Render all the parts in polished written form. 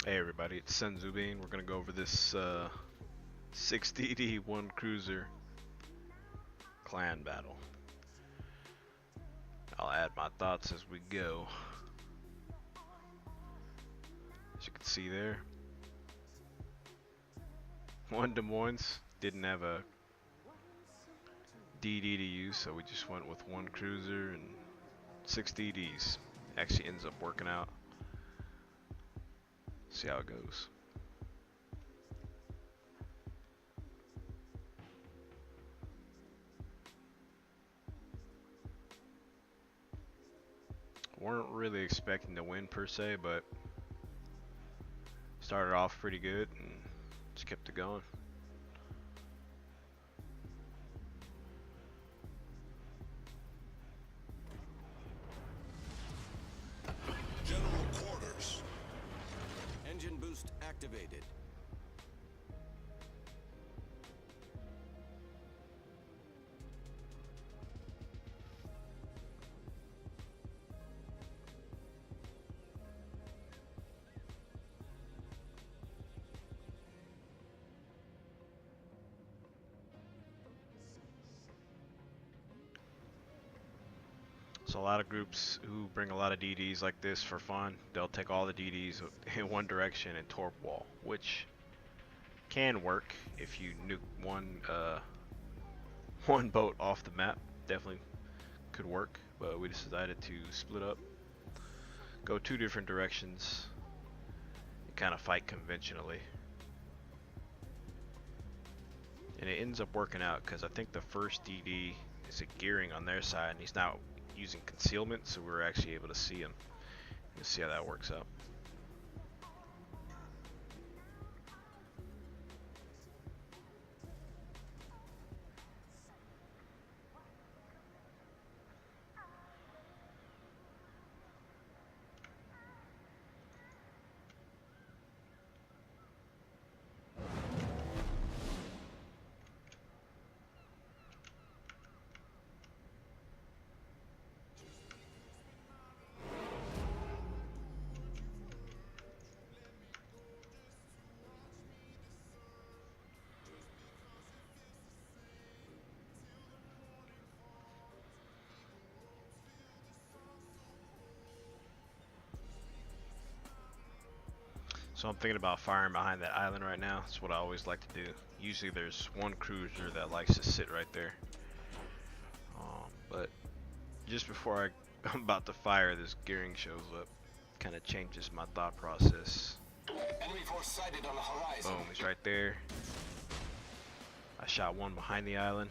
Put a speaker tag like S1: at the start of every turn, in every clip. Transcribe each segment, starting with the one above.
S1: Hey everybody, it's Senzubin. We're gonna go over this 6DD one cruiser clan battle. I'll add my thoughts as we go. As you can see there, one Des Moines didn't have a DD to use, so we just went with one cruiser and 6 DDs. Actually ends up working out. See how it goes. Weren't really expecting to win per se, but started off pretty good and just kept it going.
S2: General quarters.
S3: Engine boost activated.
S1: So a lot of groups who bring a lot of DDs like this for fun, they'll take all the DDs in one direction and torp wall, which can work if you nuke one boat off the map. Definitely could work, but we decided to split up, go two different directions, and kind of fight conventionally. And it ends up working out because I think the first DD is a gearing on their side, and he's now using concealment, so we're actually able to see him. Let's see how that works out. So I'm thinking about firing behind that island right now. That's what I always like to do. Usually there's one cruiser that likes to sit right there. But just before I'm about to fire, this gearing shows up. Kind of changes my thought process.
S2: Enemy force sighted on the horizon.
S1: Boom, he's right there. I shot one behind the island.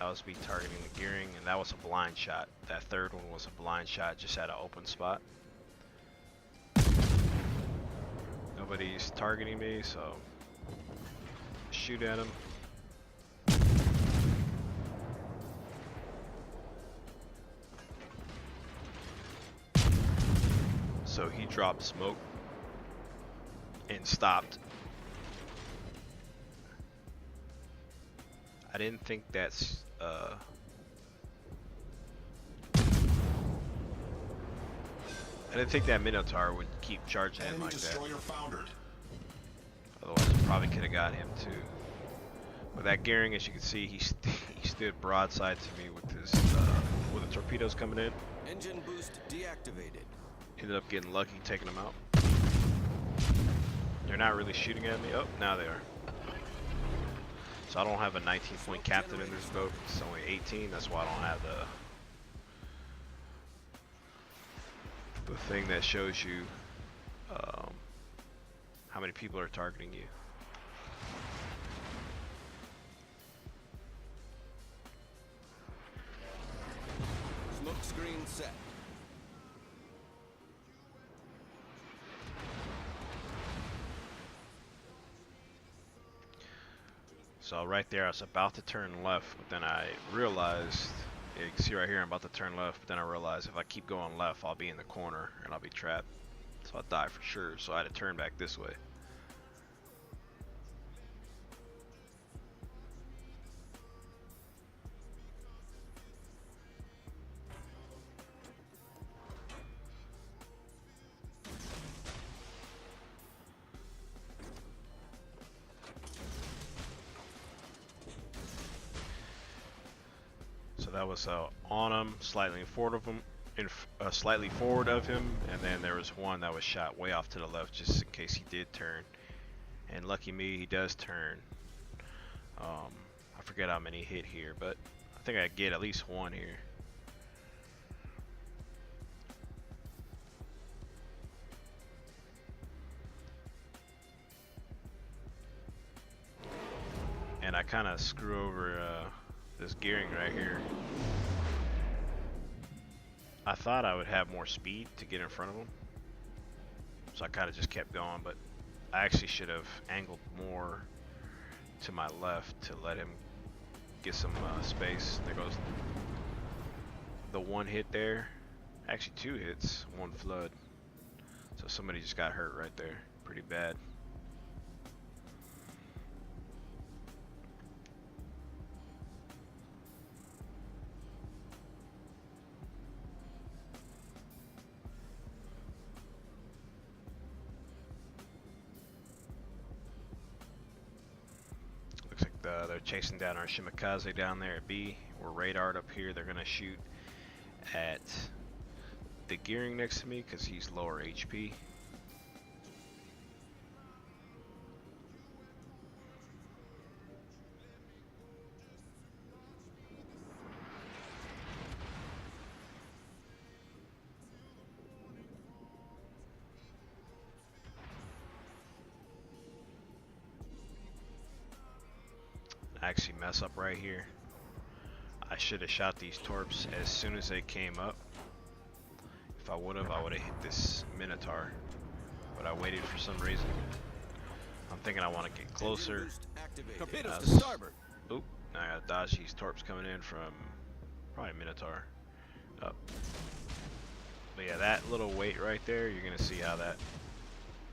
S1: That was me targeting the gearing, and that was a blind shot. That third one was a blind shot, just at an open spot. Nobody's targeting me, so shoot at him. So he dropped smoke and stopped. I didn't think that's I didn't think that Minotaur would keep charging in like that.
S2: Foundered.
S1: Otherwise, I probably could have got him too. With that gearing, as you can see, he stood broadside to me with his with the torpedoes coming in.
S3: Engine boost deactivated.
S1: Ended up getting lucky, taking them out. They're not really shooting at me. Oh, now they are. So I don't have a 19-point captain in this boat. It's only 18. That's why I don't have the thing that shows you how many people are targeting you.
S3: Smoke screen set.
S1: So right there, I was about to turn left, but then I realized, you can see right here, I'm about to turn left, but then I realized if I keep going left, I'll be in the corner and I'll be trapped. So I'll die for sure, so I had to turn back this way. that was on him, slightly forward of him, slightly forward of him, and then there was one that was shot way off to the left, just in case he did turn. And lucky me, he does turn. I forget how many hit here, but I think I get at least one here. And I kind of screw over this gearing right here. I thought I would have more speed to get in front of him, so I kind of just kept going, but I actually should have angled more to my left to let him get some space. There goes the one hit there. Actually 2 hits, 1 flood. So somebody just got hurt right there, pretty bad. Looks like they're chasing down our Shimakaze down there at B. We're radared up here. They're gonna shoot at the gearing next to me because he's lower HP. I actually mess up right here. I should have shot these Torps as soon as they came up. If I would have hit this Minotaur, but I waited for some reason. I'm thinking I want to get closer.
S3: Torpedoes to starboard.
S1: Oop, now I gotta dodge these Torps coming in from probably Minotaur. Up. But yeah, that little wait right there, you're gonna see how that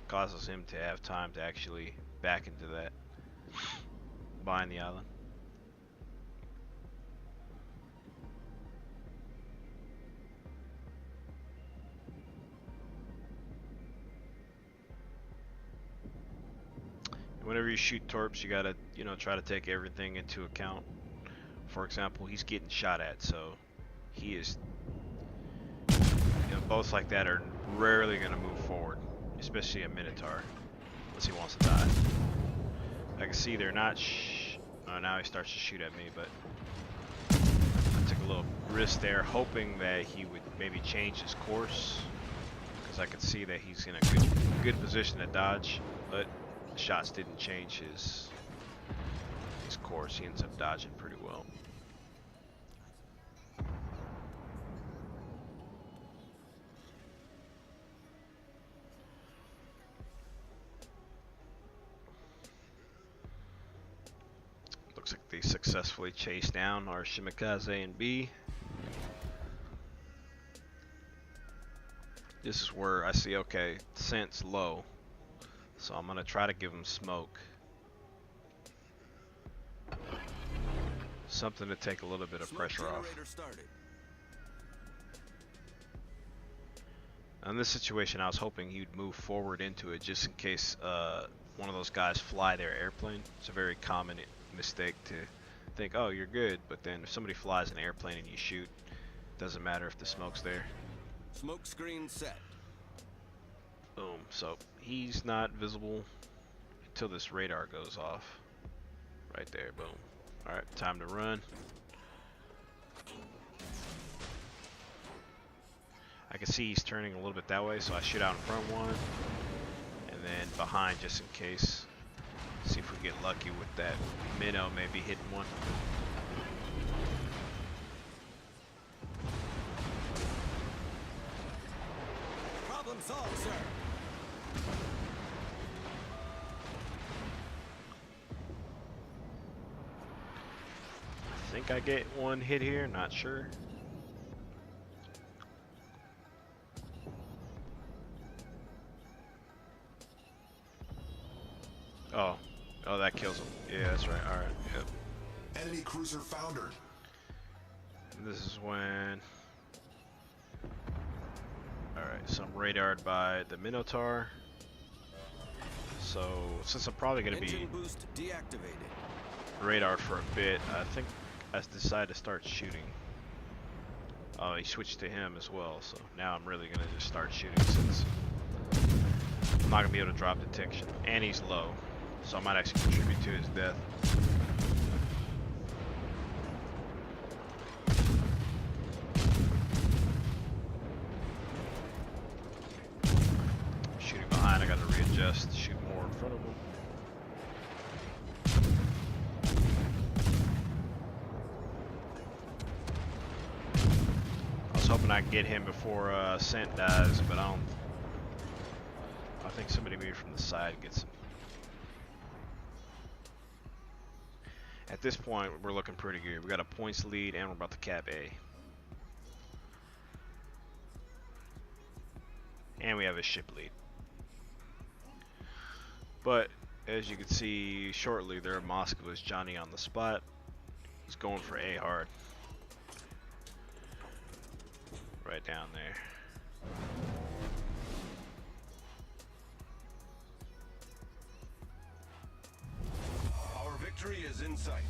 S1: causes him to have time to actually back into that behind the island. Whenever you shoot Torps, you gotta, try to take everything into account. For example, he's getting shot at, so he is, boats like that are rarely gonna move forward, especially a Minotaur, unless he wants to die. I can see they're not. Oh, now he starts to shoot at me, but I took a little risk there, hoping that he would maybe change his course, because I could see that he's in a good position to dodge, but the shots didn't change his course. He ends up dodging pretty well. Looks like they successfully chased down our Shimakaze and B. This is where I see, okay, scent's low. So I'm gonna try to give him smoke. Something to take a little bit of pressure off. In this situation, I was hoping he'd move forward into it just in case one of those guys fly their airplane. It's a very common mistake to think, oh, you're good, but then if somebody flies an airplane and you shoot, doesn't matter if the smoke's there.
S3: Smoke screen set.
S1: Boom. So he's not visible until this radar goes off. Right there. Boom. Alright, time to run. I can see he's turning a little bit that way, so I shoot out in front one. And then behind just in case. See if we get lucky with that minnow, maybe hitting one.
S3: Problem solved, sir.
S1: I think I get one hit here, not sure. Oh, that kills him. Yeah, that's right. All right. Yep.
S2: Enemy cruiser foundered.
S1: And this is when. All right, so I'm radared by the Minotaur. So since I'm probably going to be
S3: boost deactivated.
S1: radar for a bit, I think I decided to start shooting. Oh, he switched to him as well, so now I'm really gonna just start shooting since I'm not gonna be able to drop detection. And he's low, so I might actually contribute to his death. Shooting behind, I gotta readjust, shoot more in front of him. I was hoping I could get him before Scent dies, but I don't. I think somebody maybe from the side gets him. At this point, we're looking pretty good. We got a points lead, and we're about to cap A. And we have a ship lead. But as you can see shortly, there Moskva's Johnny on the spot. He's going for A hard. Right down there.
S2: Our victory is in sight.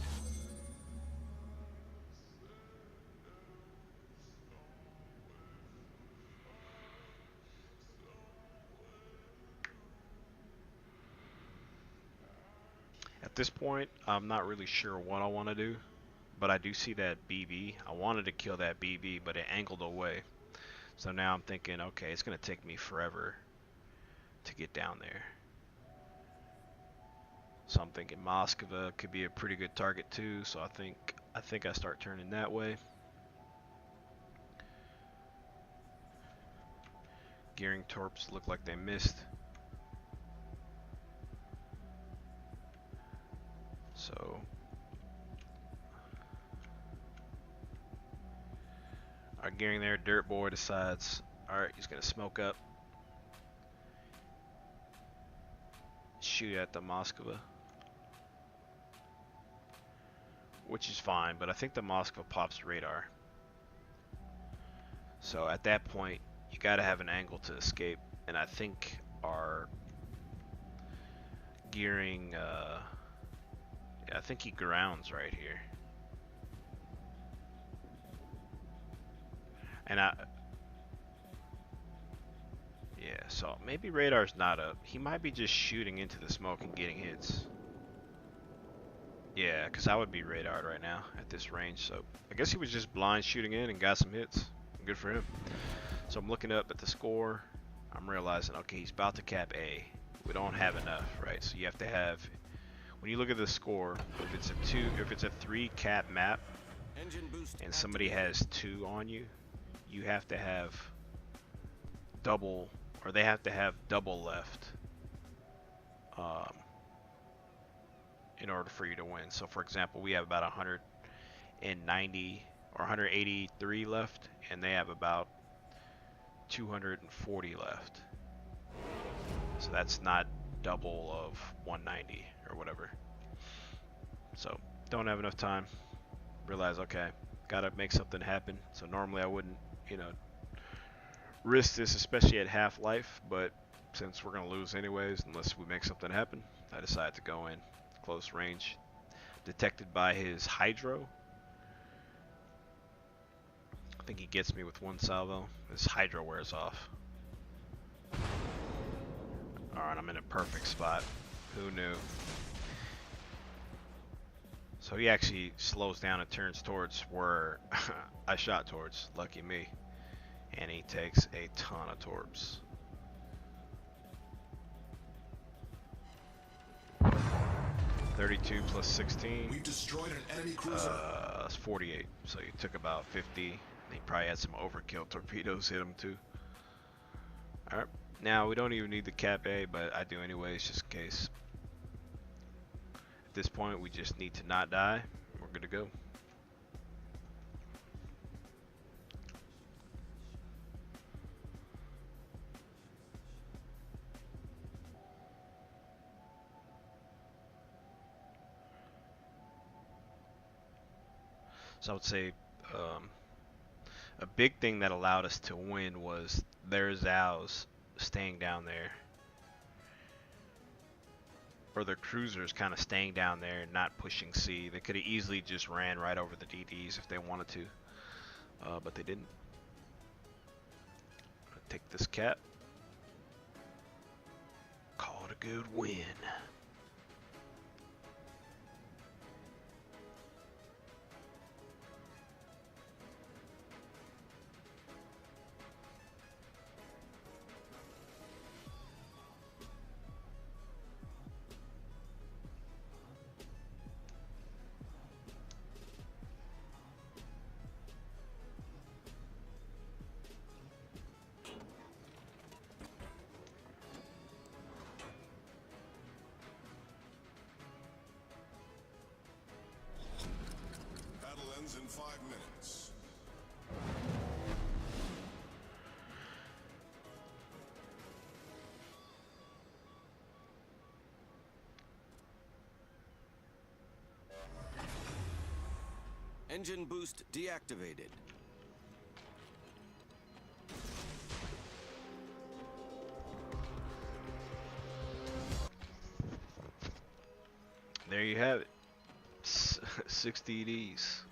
S1: At this point, I'm not really sure what I want to do, but I do see that BB. I wanted to kill that BB, but it angled away. So now I'm thinking, okay, it's going to take me forever to get down there. So I'm thinking Moskva could be a pretty good target too, so I think I start turning that way. Gearing Torps look like they missed. So our gearing there, Dirt Boy decides, alright, he's gonna smoke up. Shoot at the Moskva. Which is fine, but I think the Moskva pops radar. So at that point, you gotta have an angle to escape, and I think our gearing, I think he grounds right here. And yeah, so maybe radar's not up. He might be just shooting into the smoke and getting hits. Yeah, because I would be radared right now at this range, so I guess he was just blind shooting in and got some hits. Good for him. So I'm looking up at the score. I'm realizing, okay, he's about to cap A. We don't have enough, right? So you have to have, when you look at the score, if it's a 3 cap map and somebody has 2 on you, you have to have double, or they have to have double left in order for you to win. So for example, we have about 190 or 183 left, and they have about 240 left. So that's not double of 190 or whatever. So don't have enough time. Realize, okay, gotta make something happen. So normally I wouldn't, risk this, especially at half-life, but since we're gonna lose anyways unless we make something happen, I decided to go in close range. Detected by his hydro. I think he gets me with 1 salvo. His hydro wears off. Alright, I'm in a perfect spot. Who knew? So he actually slows down and turns towards where I shot towards. Lucky me. And he takes a ton of torps. $32 plus 16.
S2: We've destroyed an enemy cruiser.
S1: It's 48. So he took about 50. He probably had some overkill torpedoes hit him too. Alright. Now we don't even need the cap A, but I do anyways, just in case. At this point, we just need to not die. We're good to go. So I would say a big thing that allowed us to win was their Zows staying down there. Or their cruisers kind of staying down there and not pushing C. They could have easily just ran right over the DDs if they wanted to, but they didn't. Take this cap. Call it a good win.
S2: Battle ends in 5 minutes.
S3: Engine boost deactivated.
S1: There you have it. 60 Ds.